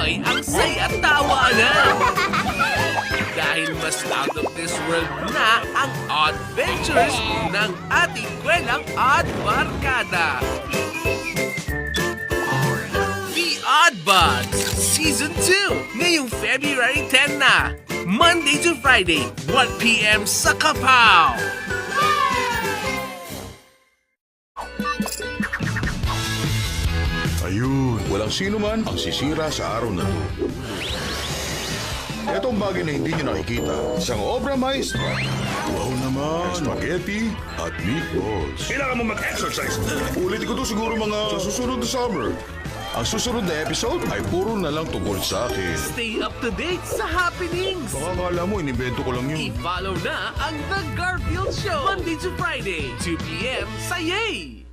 May aksay at tawanan! Dahil mas out of this world na ang adventures ng ating kwelang Odd Barkada. The Odd Buds Season 2 ngayong February 10 na. Monday to Friday, 1 p.m. sa Kapaw. Ayun, walang sino man ang sisira sa araw na to. Etong bagay na hindi nyo nakikita, isang obra maestra. Wow naman, spaghetti at meatballs. Kailangan mo mag-exercise. Ulitin ko to siguro mga sa susunod na summer. Ang susunod na episode ay puro na lang tungkol sa akin. Stay up to date sa happenings. Baka akala mo, inimbento ko lang yun. I-follow na ang The Garfield Show, Monday to Friday, 2 p.m. sa Yay!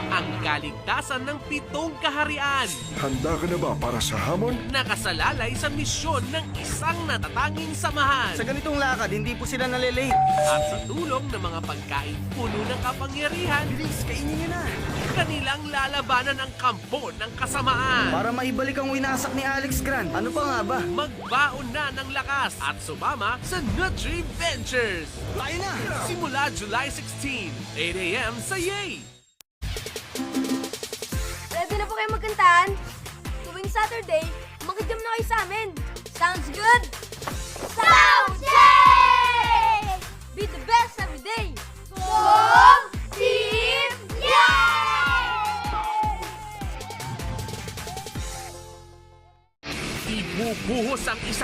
Ang kaligtasan ng 7 kaharian. Handa ka na ba para sa hamon? Nakasalalay sa misyon ng isang natatanging samahan. Sa ganitong lakad, hindi po sila nalilate. At sa tulong ng mga pagkain puno ng kapangyarihan, Bilis, kainin niyo na. kanilang lalabanan ang kampo ng kasamaan. Para maibalik ang winasak ni Alex Grant. Ano pa nga ba? Magbaon na ng lakas at sumama sa Nutri Ventures. Tayo na! Simula July 16, 8 a.m. sa Yay! Ready na po kayo magkantahan? Tuwing Saturday, makijam na kayo sa amin. Sounds good? Sounds yay! Be the best every day. Go Team Yay! Ibubuhos ang 100%.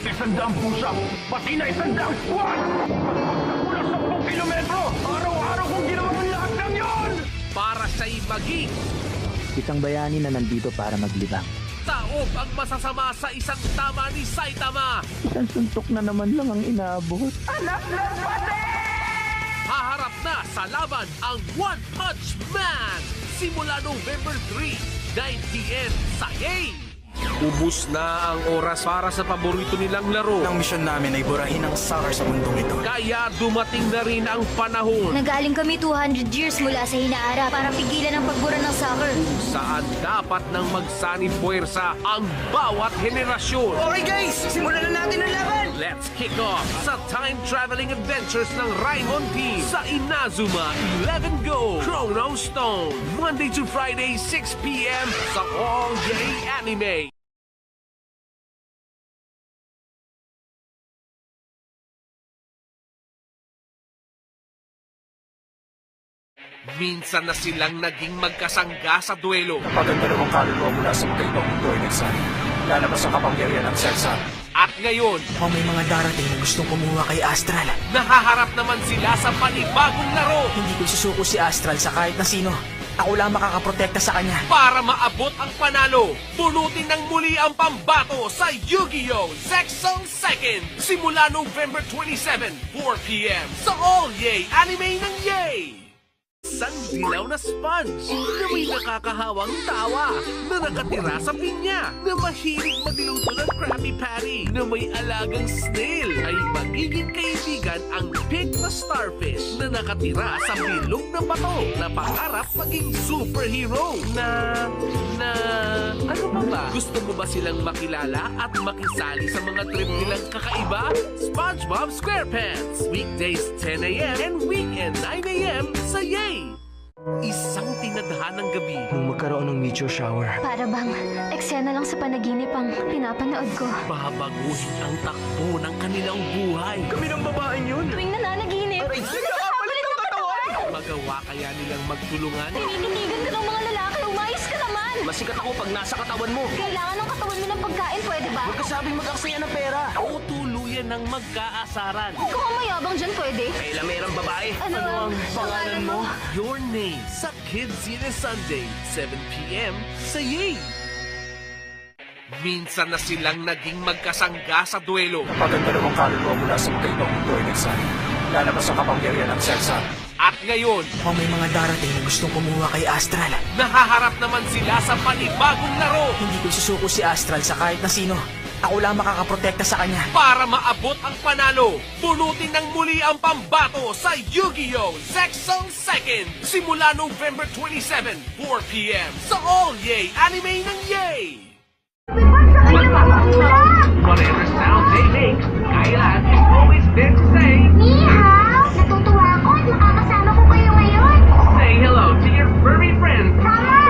100 pusa, pati na 100 squad! Pagpapagpapula 10 kilometro! Araw-araw kong ginawa ng lahat ng yon! Para siya'y maging Isang bayani na nandito para maglibang. taob ang masasama sa isang tama ni Saitama. Isang suntok na naman lang ang inaabot. Haharap na sa laban ang One Punch Man. Simula November 3, 9 p.m. sa Yay! Ubus na ang oras para sa paborito nilang laro. Ang misyon namin ay burahin ang soccer sa mundong ito. Kaya dumating na rin ang panahon Nagaling kami 200 years mula sa hinaarap para pigilan ang pagbura ng soccer. saan dapat nang magsanib puwersa ang bawat henerasyon. Okay guys, simulan na natin ang laban! Let's kick off sa time-traveling adventures ng Raimon Team sa Inazuma 11 Go Chrono Stone. Monday to Friday, 6 p.m. sa All Yay Anime. Minsan na silang naging magkasangga sa duelo. Kapag ang dalawang kaluluwa mula sa magkaibang mundo ay nagsali, lalabas ang kapangyarihan ng Celsa. At ngayon, Mukhang may mga darating na gustong kumuha kay Astral. nahaharap naman sila sa panibagong laro Hindi ko susuko si Astral sa kahit na sino. Ako lang makakaprotekta sa kanya. para maabot ang panalo. Punutin ng muli ang pambato sa Yu-Gi-Oh! Zexal Second simula November 27, 4 p.m. sa All Yay Anime ng Yay! Isang dilaw na sponge na may nakakahawang tawa na nakatira sa pinya na mahilig magluto ng Krabby Patty na may alagang snail ay magiging kaibigan ang pig na starfish na nakatira sa bilog na bato na pangarap maging superhero ano pa ba? Gusto mo ba silang makilala at makisali sa mga trip nilang kakaiba? SpongeBob SquarePants weekdays 10 a.m. and weekend 9 a.m. sa Yay! Isang tinadhanang gabi. Nung magkaroon ng meteor shower, Para bang eksena lang sa panaginip ang pinapanood ko. Babaguhin ang takbo ng kanilang buhay. kami ng babaeng yun! Tuwing nananaginip, nagkakapalit ng katawan! Magawa kaya nilang magtulungan? Pininindigan ka ng mga lalaki, umayos ka naman! Masikat ako pag nasa katawan mo! Kailangan ng katawan mo ng pagkain, pwede ba? Huwag ka sabing mag-aksaya ng pera! O tuluyan ng magkaasaran? Kung ang mayabang dyan, pwede? Ay, lamerang babae! Ano ang pangalan mo? Your Name sa Kids Cine Sunday, 7 p.m. sa Yay! Minsan na silang naging magkasangga sa duelo Kapag ang dalawang kaluluwa mula sa magkaibang mundo ay nagsali, lalabas ang kapangyarihan ng Celsa. at ngayon, Mukhang may mga darating na gustong kumuha kay Astral. nahaharap naman sila sa panibagong laro Hindi ko susuko si Astral sa kahit na sino. Ako lang makakaprotekta sa kanya. Para maabot ang panalo, bunutin ng muli ang pambato sa Yu-Gi-Oh! Zexal Second simula November 27, 4 p.m. sa All Yay Anime ng Yay! Whatever sound they make, Kailan is always there to say, Nihao! Natutuwa ako at makakasama ko kayo ngayon. say hello to your furry friend. Tama!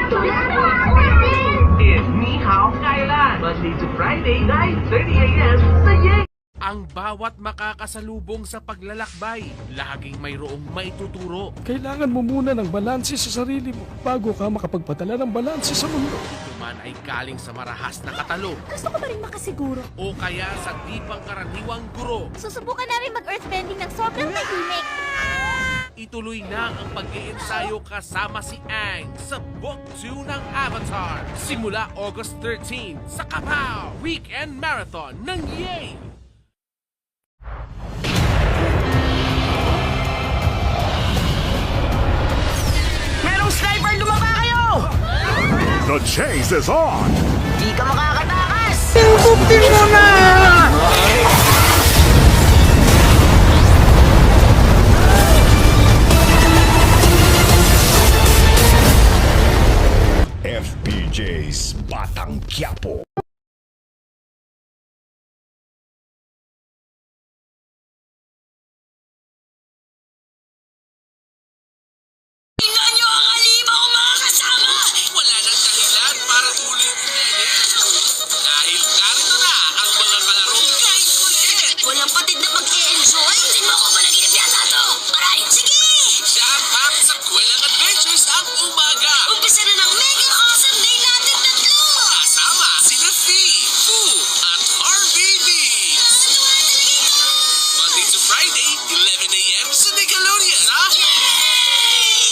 Tulad mo ako din! It's Ni Hao Kailan, Monday to Friday, 9:30 a.m. sa Yay! Ang bawat makakasalubong sa paglalakbay, laging mayroong maituturo. Kailangan mo muna ng balanse sa sarili mo bago ka makapagpadala ng balanse sa mundo. Ito man ay galing sa marahas na katalo Gusto ko pa rin makasiguro. o kaya sa di pangkaraniwang guro. Susubukan namin mag-earthbending ng sobrang tahimik. Ituloy na ang pag-iensayo kasama si Aang sa Book 2 ng Avatar. Simula August 13 sa Kapow Weekend Marathon ng Yay! Merong sniper! Lumaba kayo! The chase is on! Di ka makakatakas! FPJ's Batang Quiapo.